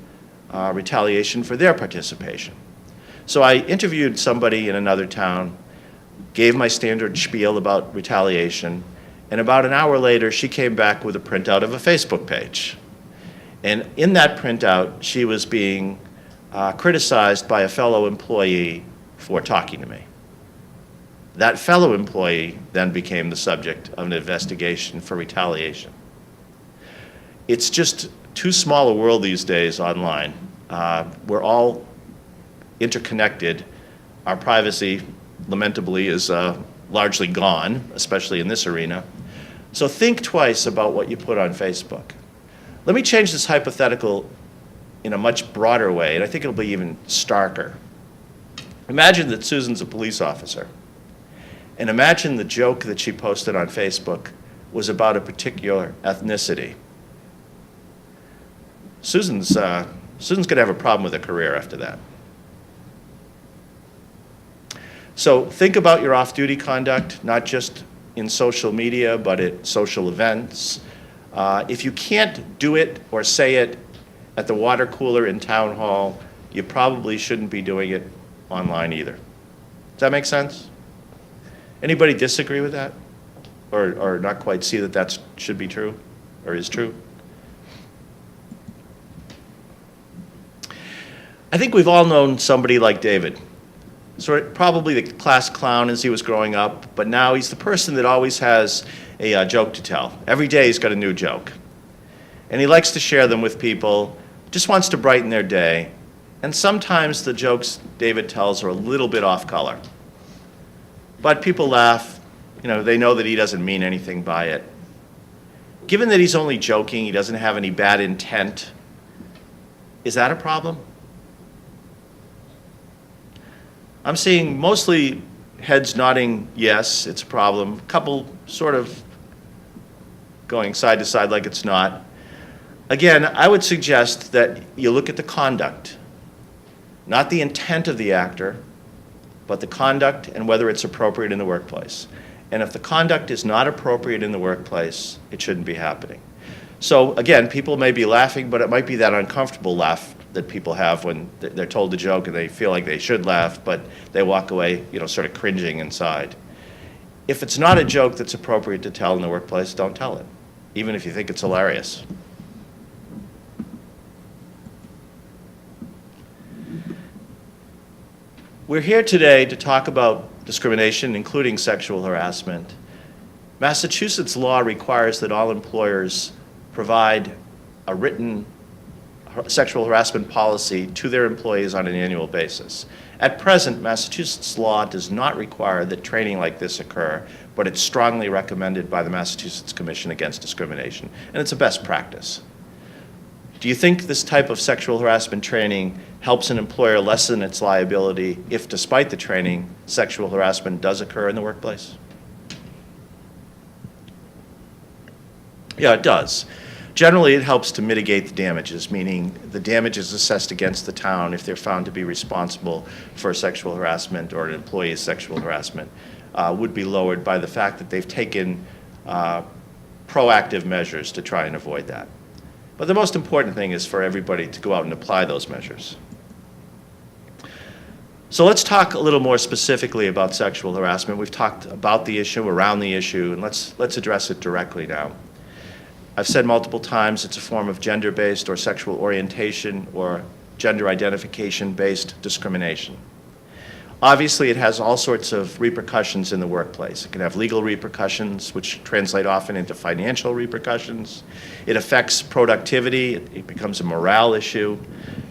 retaliation for their participation. So I interviewed somebody in another town, gave my standard spiel about retaliation, and about an hour later, she came back with a printout of a Facebook page. And in that printout, she was being criticized by a fellow employee for talking to me. That fellow employee then became the subject of an investigation for retaliation. It's just too small a world these days online. We're all interconnected. Our privacy, lamentably, is largely gone, especially in this arena. So think twice about what you put on Facebook. Let me change this hypothetical in a much broader way, and I think it'll be even starker. Imagine that Susan's a police officer, and imagine the joke that she posted on Facebook was about a particular ethnicity. Susan's going to have a problem with her career after that. So think about your off-duty conduct, not just in social media, but at social events. If you can't do it or say it at the water cooler in town hall, you probably shouldn't be doing it online either. Does that make sense? Anybody disagree with that? Or not quite see that that should be true or is true? I think we've all known somebody like David. Probably the class clown as he was growing up, but now he's the person that always has a joke to tell. Every day he's got a new joke. And he likes to share them with people, just wants to brighten their day. And sometimes the jokes David tells are a little bit off color. But people laugh, you know, they know that he doesn't mean anything by it. Given that he's only joking, he doesn't have any bad intent, is that a problem? I'm seeing mostly heads nodding yes, it's a problem. A couple sort of going side to side like it's not. Again, I would suggest that you look at the conduct, not the intent of the actor, but the conduct and whether it's appropriate in the workplace. And if the conduct is not appropriate in the workplace, it shouldn't be happening. So again, people may be laughing, but it might be that uncomfortable laugh that people have when they're told a joke and they feel like they should laugh, but they walk away, you know, sort of cringing inside. If it's not a joke that's appropriate to tell in the workplace, don't tell it, even if you think it's hilarious. We're here today to talk about discrimination, including sexual harassment. Massachusetts law requires that all employers provide a written sexual harassment policy to their employees on an annual basis. At present, Massachusetts law does not require that training like this occur, but it's strongly recommended by the Massachusetts Commission Against Discrimination, and it's a best practice. Do you think this type of sexual harassment training helps an employer lessen its liability if, despite the training, sexual harassment does occur in the workplace? Yeah, it does. Generally, it helps to mitigate the damages, meaning the damages assessed against the town if they're found to be responsible for sexual harassment or an employee's sexual harassment would be lowered by the fact that they've taken proactive measures to try and avoid that. But the most important thing is for everybody to go out and apply those measures. So let's talk a little more specifically about sexual harassment. We've talked about the issue, around the issue, and let's address it directly now. I've said multiple times it's a form of gender-based or sexual orientation or gender identification-based discrimination. Obviously, it has all sorts of repercussions in the workplace. It can have legal repercussions, which translate often into financial repercussions. It affects productivity. It becomes a morale issue,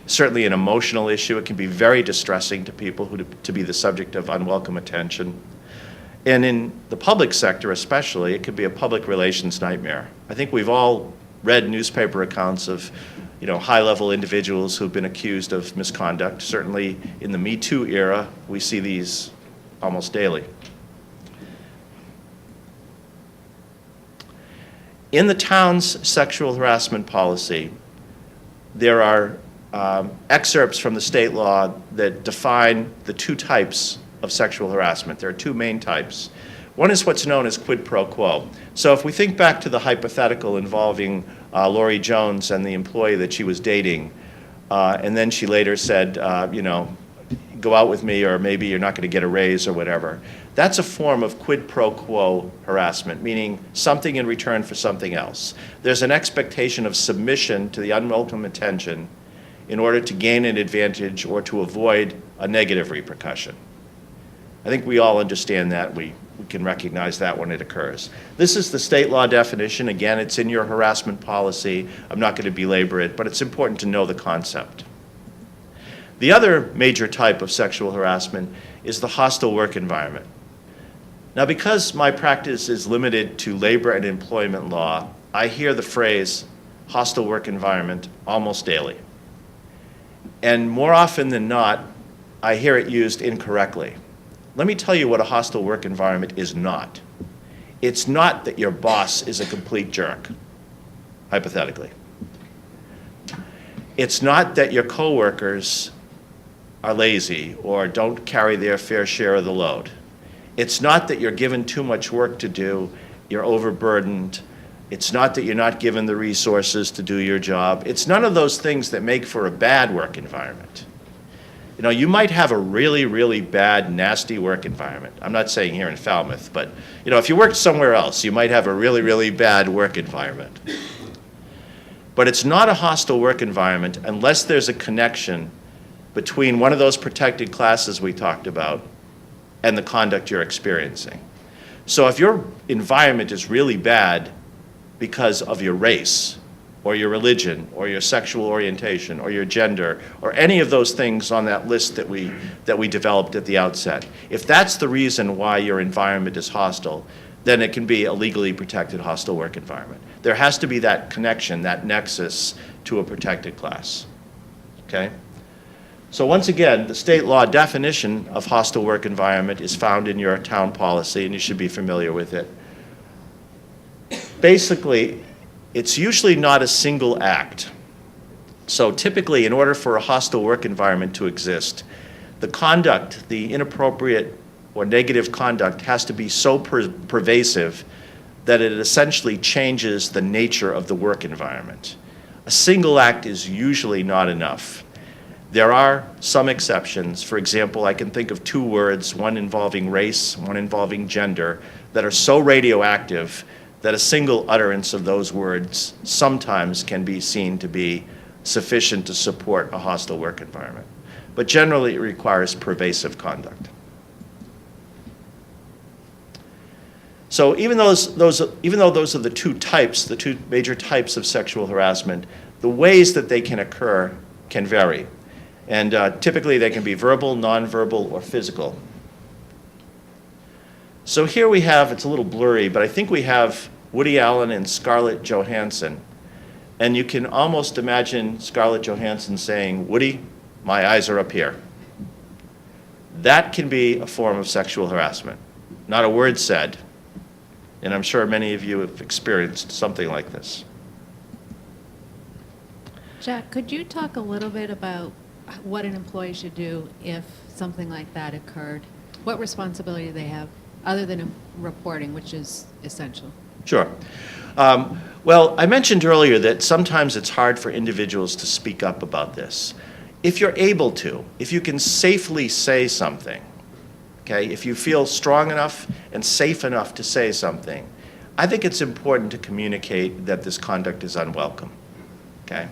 certainly an emotional issue. It can be very distressing to people to be the subject of unwelcome attention. And in the public sector especially, it could be a public relations nightmare. I think we've all read newspaper accounts of high-level individuals who've been accused of misconduct. Certainly in the Me Too era, we see these almost daily. In the town's sexual harassment policy, there are excerpts from the state law that define the two types of sexual harassment. There are two main types. One is what's known as quid pro quo. So if we think back to the hypothetical involving Lori Jones and the employee that she was dating, and then she later said, go out with me, or maybe you're not going to get a raise or whatever. That's a form of quid pro quo harassment, meaning something in return for something else. There's an expectation of submission to the unwelcome attention in order to gain an advantage or to avoid a negative repercussion. I think we all understand that. We can recognize that when it occurs. This is the state law definition. Again, it's in your harassment policy. I'm not going to belabor it, but it's important to know the concept. The other major type of sexual harassment is the hostile work environment. Now, because my practice is limited to labor and employment law, I hear the phrase hostile work environment almost daily. And more often than not, I hear it used incorrectly. Let me tell you what a hostile work environment is not. It's not that your boss is a complete jerk, hypothetically. It's not that your coworkers are lazy or don't carry their fair share of the load. It's not that you're given too much work to do, you're overburdened. It's not that you're not given the resources to do your job. It's none of those things that make for a bad work environment. You might have a really, really bad, nasty work environment. I'm not saying here in Falmouth, but if you worked somewhere else, you might have a really, really bad work environment. But it's not a hostile work environment unless there's a connection between one of those protected classes we talked about and the conduct you're experiencing. So if your environment is really bad because of your race, or your religion, or your sexual orientation, or your gender, or any of those things on that list that we developed at the outset. If that's the reason why your environment is hostile, then it can be a legally protected hostile work environment. There has to be that connection, that nexus to a protected class. Okay? So once again, the state law definition of hostile work environment is found in your town policy, and you should be familiar with it. Basically, it's usually not a single act. So typically, in order for a hostile work environment to exist, the conduct, the inappropriate or negative conduct, has to be so pervasive that it essentially changes the nature of the work environment. A single act is usually not enough. There are some exceptions. For example, I can think of two words, one involving race, one involving gender, that are so radioactive that a single utterance of those words sometimes can be seen to be sufficient to support a hostile work environment. But generally, it requires pervasive conduct. So even though those are the two major types of sexual harassment, the ways that they can occur can vary. And typically they can be verbal, nonverbal, or physical. So here we have, it's a little blurry, but I think we have Woody Allen and Scarlett Johansson. And you can almost imagine Scarlett Johansson saying, "Woody, my eyes are up here." That can be a form of sexual harassment. Not a word said, and I'm sure many of you have experienced something like this. Jack, could you talk a little bit about what an employee should do if something like that occurred? What responsibility do they have, other than reporting, which is essential? Sure. Well, I mentioned earlier that sometimes it's hard for individuals to speak up about this. If you're able to, if you can safely say something, okay, if you feel strong enough and safe enough to say something, I think it's important to communicate that this conduct is unwelcome, okay?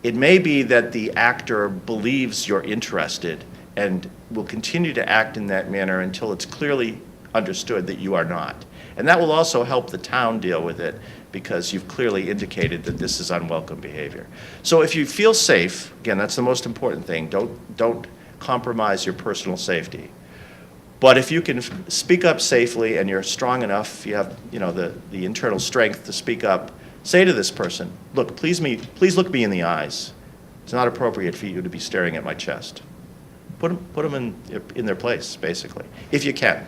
It may be that the actor believes you're interested and will continue to act in that manner until it's clearly understood that you are not. And that will also help the town deal with it because you've clearly indicated that this is unwelcome behavior. So if you feel safe, again, that's the most important thing. Don't compromise your personal safety. But if you can speak up safely and you're strong enough, you have the internal strength to speak up, say to this person, "Look, please look me in the eyes. It's not appropriate for you to be staring at my chest." Put them in their place, basically, if you can.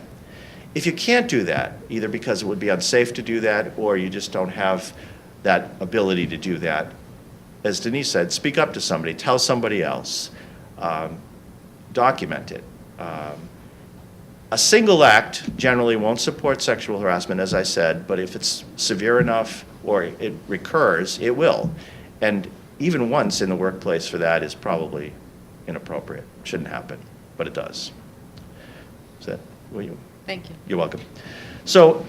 If you can't do that, either because it would be unsafe to do that or you just don't have that ability to do that, as Denise said, speak up to somebody, tell somebody else, document it. A single act generally won't support sexual harassment, as I said, but if it's severe enough or it recurs, it will. And even once in the workplace for that is probably inappropriate. Shouldn't happen, but it does. Is that what you? Thank you. You're welcome. So,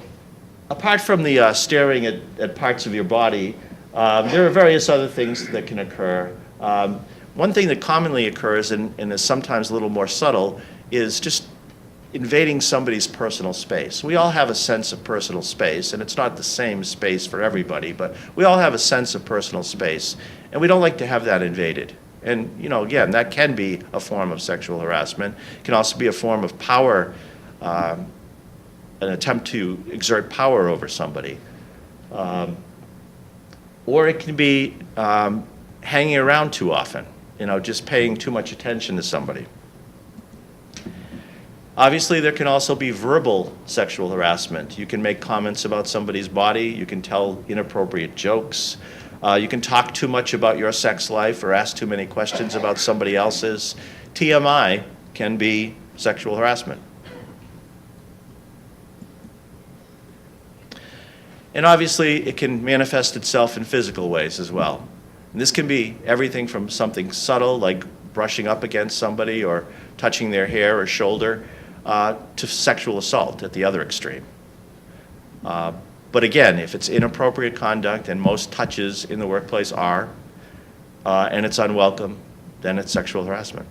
apart from the staring at parts of your body, there are various other things that can occur. One thing that commonly occurs and is sometimes a little more subtle is just invading somebody's personal space. We all have a sense of personal space, and it's not the same space for everybody, but we all have a sense of personal space, and we don't like to have that invaded. And, again, that can be a form of sexual harassment. It can also be a form of power, an attempt to exert power over somebody. Or it can be hanging around too often, just paying too much attention to somebody. Obviously, there can also be verbal sexual harassment. You can make comments about somebody's body. You can tell inappropriate jokes. You can talk too much about your sex life or ask too many questions about somebody else's. TMI can be sexual harassment. And obviously, it can manifest itself in physical ways as well. And this can be everything from something subtle, like brushing up against somebody or touching their hair or shoulder, to sexual assault at the other extreme. But again, if it's inappropriate conduct, and most touches in the workplace are, and it's unwelcome, then it's sexual harassment.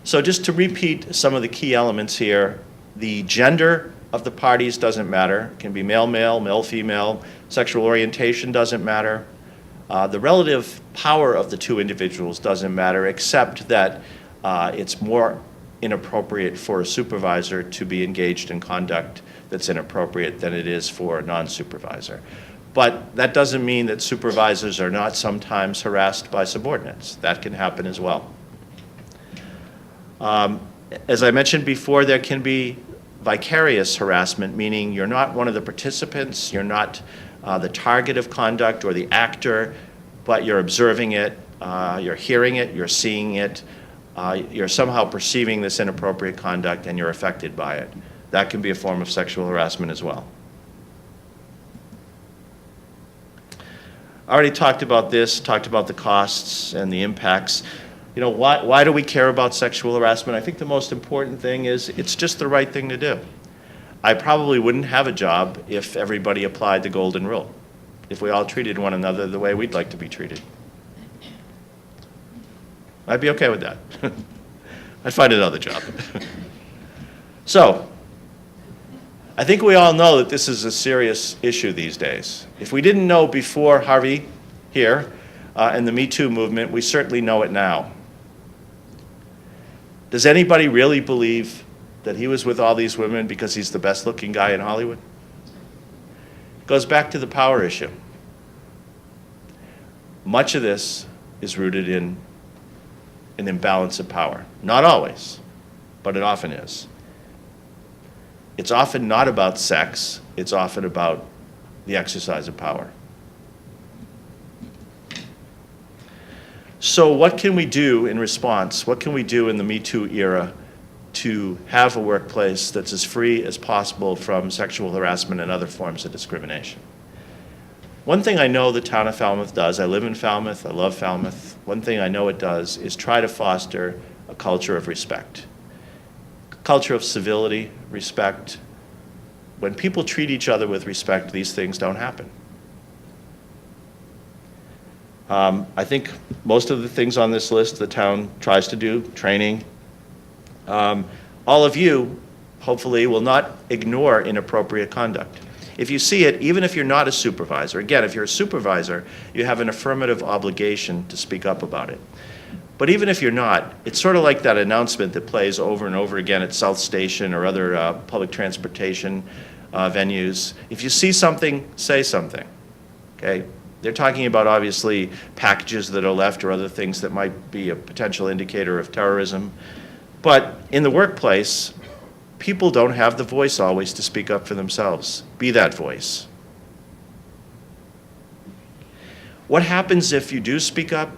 So just to repeat some of the key elements here, the gender of the parties doesn't matter. It can be male-male, male-female. Sexual orientation doesn't matter. The relative power of the two individuals doesn't matter, except that it's more inappropriate for a supervisor to be engaged in conduct that's inappropriate than it is for a non-supervisor. But that doesn't mean that supervisors are not sometimes harassed by subordinates. That can happen as well. As I mentioned before, there can be vicarious harassment, meaning you're not one of the participants, you're not the target of conduct or the actor, but you're observing it, you're hearing it, you're seeing it, you're somehow perceiving this inappropriate conduct and you're affected by it. That can be a form of sexual harassment as well. I already talked about this, talked about the costs and the impacts. Why do we care about sexual harassment? I think the most important thing is it's just the right thing to do. I probably wouldn't have a job if everybody applied the golden rule, if we all treated one another the way we'd like to be treated. I'd be okay with that. I'd find another job. So, I think we all know that this is a serious issue these days. If we didn't know before Harvey here and the Me Too movement, we certainly know it now. Does anybody really believe that he was with all these women because he's the best looking guy in Hollywood? It goes back to the power issue. Much of this is rooted in an imbalance of power. Not always, but it often is. It's often not about sex, it's often about the exercise of power. So what can we do in response? What can we do in the Me Too era to have a workplace that's as free as possible from sexual harassment and other forms of discrimination? One thing I know the town of Falmouth does, I live in Falmouth, I love Falmouth, one thing I know it does is try to foster a culture of respect. Culture of civility, respect. When people treat each other with respect, these things don't happen. I think most of the things on this list the town tries to do, training. All of you, hopefully, will not ignore inappropriate conduct. If you see it, even if you're not a supervisor, again, if you're a supervisor, you have an affirmative obligation to speak up about it. But even if you're not, it's sort of like that announcement that plays over and over again at South Station or other public transportation venues. If you see something, say something, okay? They're talking about, obviously, packages that are left or other things that might be a potential indicator of terrorism. But in the workplace, people don't have the voice always to speak up for themselves. Be that voice. What happens if you do speak up?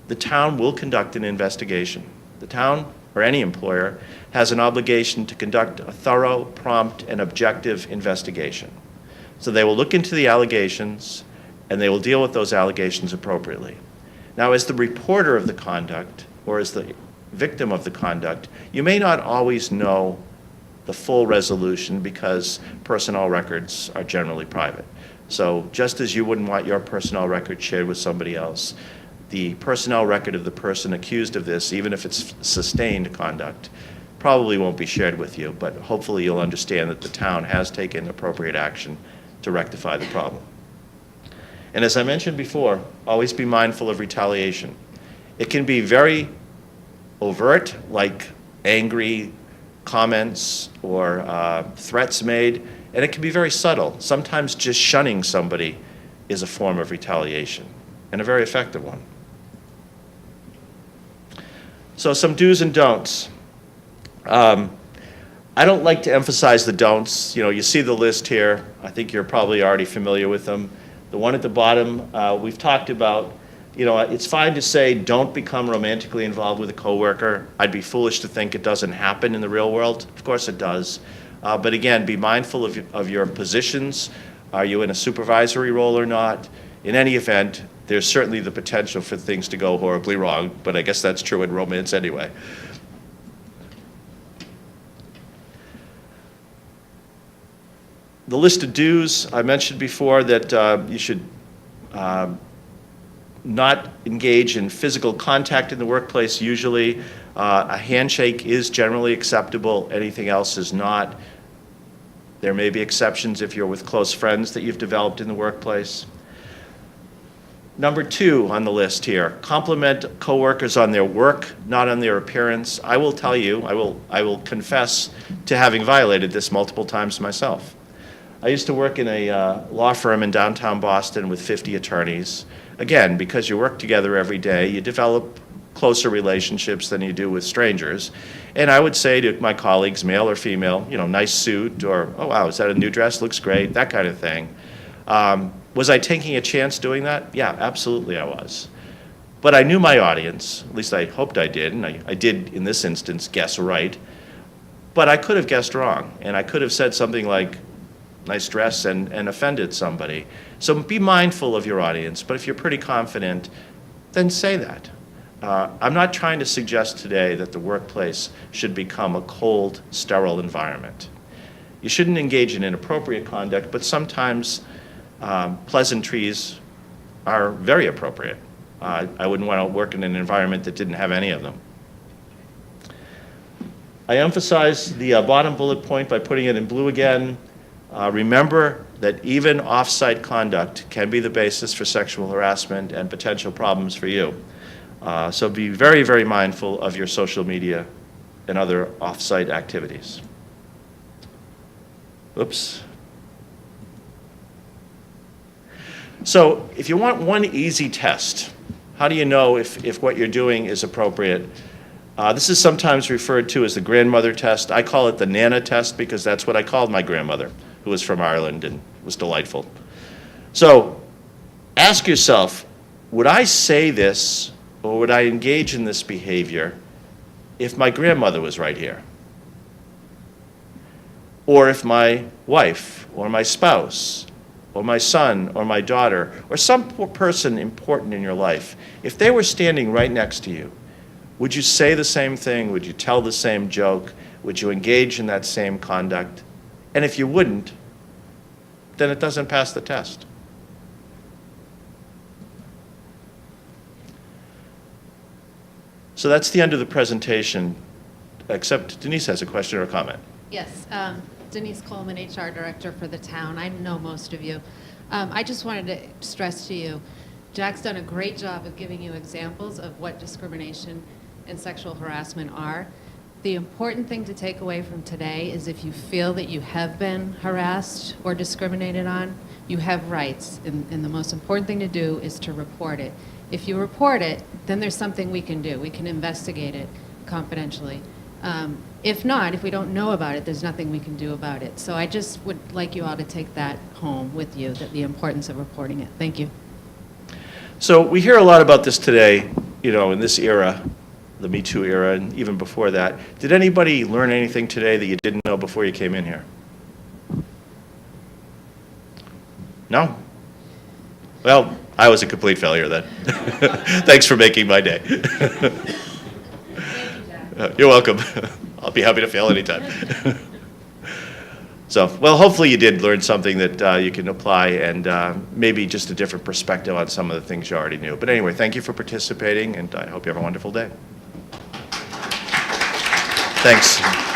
The town will conduct an investigation. The town, or any employer, has an obligation to conduct a thorough, prompt, and objective investigation. So they will look into the allegations, and they will deal with those allegations appropriately. Now, as the reporter of the conduct, or as the victim of the conduct, you may not always know the full resolution because personnel records are generally private. So just as you wouldn't want your personnel record shared with somebody else, the personnel record of the person accused of this, even if it's sustained conduct, probably won't be shared with you, but hopefully you'll understand that the town has taken appropriate action to rectify the problem. And as I mentioned before, always be mindful of retaliation. It can be very overt, like angry comments or threats made, and it can be very subtle. Sometimes just shunning somebody is a form of retaliation, and a very effective one. So some do's and don'ts. I don't like to emphasize the don'ts. You know, you see the list here. I think you're probably already familiar with them. The one at the bottom, we've talked about. You know, it's fine to say don't become romantically involved with a coworker. I'd be foolish to think it doesn't happen in the real world. Of course it does. But again, be mindful of your positions. Are you in a supervisory role or not? In any event, there's certainly the potential for things to go horribly wrong, but I guess that's true in romance anyway. The list of do's, I mentioned before that you should not engage in physical contact in the workplace usually. A handshake is generally acceptable, anything else is not. There may be exceptions if you're with close friends that you've developed in the workplace. Number 2 on the list here, compliment coworkers on their work, not on their appearance. I will tell you, I will confess to having violated this multiple times myself. I used to work in a law firm in downtown Boston with 50 attorneys. Again, because you work together every day, you develop closer relationships than you do with strangers. And I would say to my colleagues, male or female, you know, nice suit, or, oh wow, is that a new dress? Looks great, that kind of thing. Was I taking a chance doing that? Yeah, absolutely I was. But I knew my audience, at least I hoped I did, and I did in this instance guess right. But I could have guessed wrong, and I could have said something like, nice dress, and offended somebody. So be mindful of your audience, but if you're pretty confident, then say that. I'm not trying to suggest today that the workplace should become a cold, sterile environment. You shouldn't engage in inappropriate conduct, but sometimes pleasantries are very appropriate. I wouldn't want to work in an environment that didn't have any of them. I emphasize the bottom bullet point by putting it in blue again. Remember that even off-site conduct can be the basis for sexual harassment and potential problems for you. So be very, very mindful of your social media and other off-site activities. Oops. So if you want one easy test, how do you know if what you're doing is appropriate? This is sometimes referred to as the grandmother test. I call it the Nana test because that's what I called my grandmother, who was from Ireland and was delightful. So ask yourself, would I say this or would I engage in this behavior if my grandmother was right here? Or if my wife or my spouse or my son or my daughter or some person important in your life, if they were standing right next to you, would you say the same thing? Would you tell the same joke? Would you engage in that same conduct? And if you wouldn't, then it doesn't pass the test. So that's the end of the presentation, except Denise has a question or a comment. Yes, Denise Coleman, HR Director for the town. I know most of you. I just wanted to stress to you, Jack's done a great job of giving you examples of what discrimination and sexual harassment are. The important thing to take away from today is if you feel that you have been harassed or discriminated on, you have rights, and the most important thing to do is to report it. If you report it, then there's something we can do. We can investigate it confidentially. If not, if we don't know about it, there's nothing we can do about it. So I just would like you all to take that home with you, that the importance of reporting it. Thank you. So we hear a lot about this today, you know, in this era, the Me Too era, and even before that. Did anybody learn anything today that you didn't know before you came in here? No? Well, I was a complete failure then. Thanks for making my day. You're welcome. I'll be happy to fail anytime. So, well, hopefully you did learn something that you can apply and maybe just a different perspective on some of the things you already knew. But anyway, thank you for participating, and I hope you have a wonderful day. Thanks.